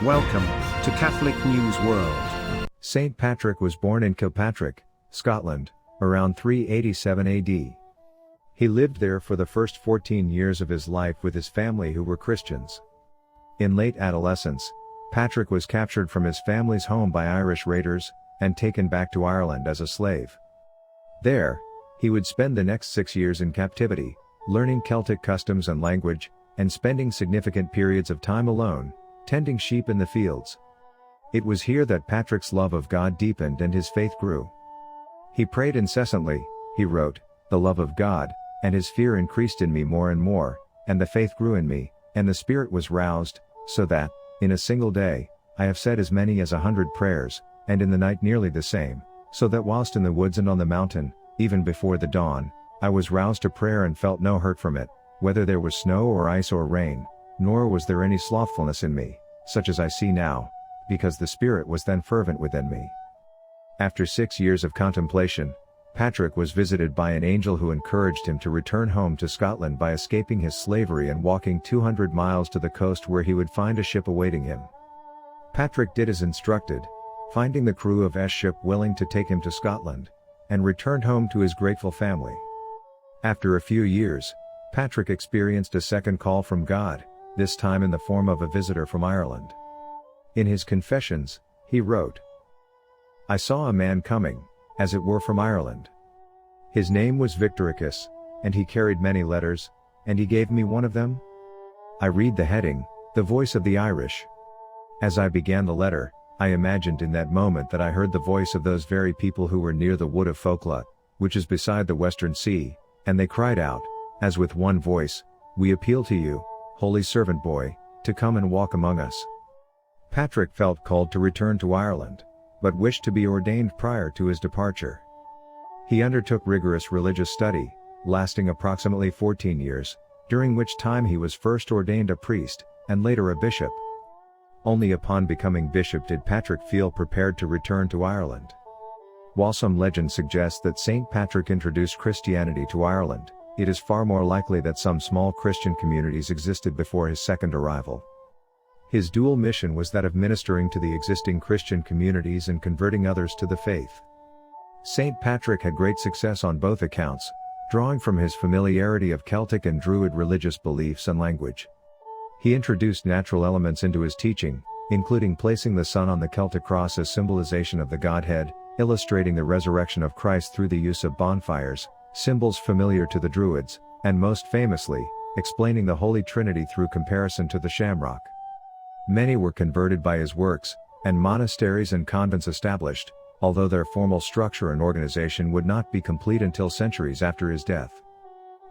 Welcome to Catholic News World. St. Patrick was born in Kilpatrick, Scotland, around 387 AD. He lived there for the first 14 years of his life with his family who were Christians. In late adolescence, Patrick was captured from his family's home by Irish raiders, and taken back to Ireland as a slave. There, he would spend the next 6 years in captivity, learning Celtic customs and language, and spending significant periods of time alone, tending sheep in the fields. It was here that Patrick's love of God deepened and his faith grew. He prayed incessantly, he wrote, "The love of God, and his fear increased in me more and more, and the faith grew in me, and the spirit was roused, so that, in a single day, I have said as many as 100 prayers, and in the night nearly the same, so that whilst in the woods and on the mountain, even before the dawn, I was roused to prayer and felt no hurt from it, whether there was snow or ice or rain, nor was there any slothfulness in me, such as I see now, because the Spirit was then fervent within me." After 6 years of contemplation, Patrick was visited by an angel who encouraged him to return home to Scotland by escaping his slavery and walking 200 miles to the coast where he would find a ship awaiting him. Patrick did as instructed, finding the crew of S ship willing to take him to Scotland, and returned home to his grateful family. After a few years, Patrick experienced a second call from God, this time in the form of a visitor from Ireland. In his Confessions, he wrote, "I saw a man coming, as it were from Ireland. His name was Victoricus, and he carried many letters, and he gave me one of them. I read the heading, 'The Voice of the Irish.' As I began the letter, I imagined in that moment that I heard the voice of those very people who were near the wood of Focla, which is beside the Western Sea, and they cried out, as with one voice, 'We appeal to you, holy servant boy, to come and walk among us.'" Patrick felt called to return to Ireland, but wished to be ordained prior to his departure. He undertook rigorous religious study, lasting approximately 14 years, during which time he was first ordained a priest, and later a bishop. Only upon becoming bishop did Patrick feel prepared to return to Ireland. While some legends suggest that St. Patrick introduced Christianity to Ireland, it is far more likely that some small Christian communities existed before his second arrival. His dual mission was that of ministering to the existing Christian communities and converting others to the faith. St. Patrick had great success on both accounts, drawing from his familiarity of Celtic and Druid religious beliefs and language. He introduced natural elements into his teaching, including placing the sun on the Celtic cross as symbolization of the Godhead, illustrating the resurrection of Christ through the use of bonfires, symbols familiar to the Druids, and most famously, explaining the Holy Trinity through comparison to the shamrock. Many were converted by his works, and monasteries and convents established, although their formal structure and organization would not be complete until centuries after his death.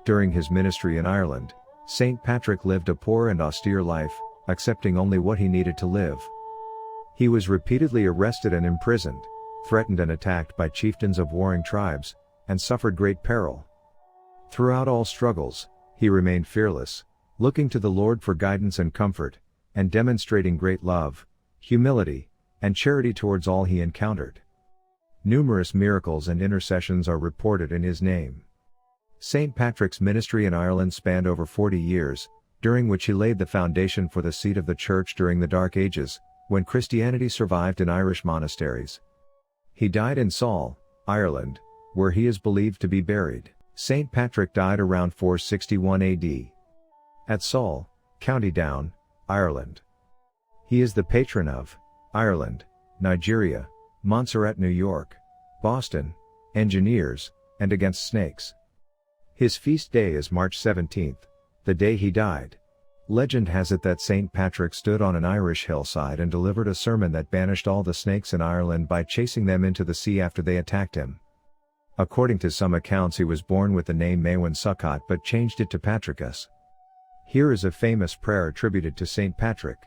During his ministry in Ireland, St. Patrick lived a poor and austere life, accepting only what he needed to live. He was repeatedly arrested and imprisoned, threatened and attacked by chieftains of warring tribes, and suffered great peril. Throughout all struggles, he remained fearless, looking to the Lord for guidance and comfort, and demonstrating great love, humility, and charity towards all he encountered. Numerous miracles and intercessions are reported in his name. St. Patrick's ministry in Ireland spanned over 40 years, during which he laid the foundation for the seat of the Church during the Dark Ages, when Christianity survived in Irish monasteries. He died in Saul, Ireland, where he is believed to be buried. St. Patrick died around 461 AD. At Saul, County Down, Ireland. He is the patron of Ireland, Nigeria, Montserrat, New York, Boston, engineers, and against snakes. His feast day is March 17th, the day he died. Legend has it that St. Patrick stood on an Irish hillside and delivered a sermon that banished all the snakes in Ireland by chasing them into the sea after they attacked him. According to some accounts, he was born with the name Maewyn Succat but changed it to Patricus. Here is a famous prayer attributed to St. Patrick.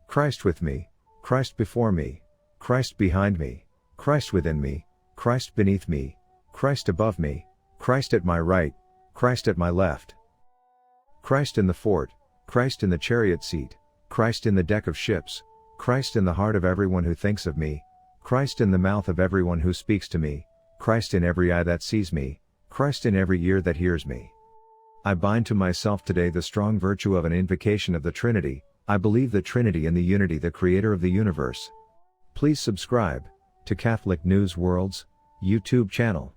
"Christ with me, Christ before me, Christ behind me, Christ within me, Christ beneath me, Christ above me, Christ at my right, Christ at my left. Christ in the fort, Christ in the chariot seat, Christ in the deck of ships, Christ in the heart of everyone who thinks of me, Christ in the mouth of everyone who speaks to me, Christ in every eye that sees me, Christ in every ear that hears me. I bind to myself today the strong virtue of an invocation of the Trinity, I believe the Trinity and the Unity, the Creator of the universe. Please subscribe to Catholic News World's YouTube channel.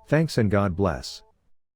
Thanks and God bless.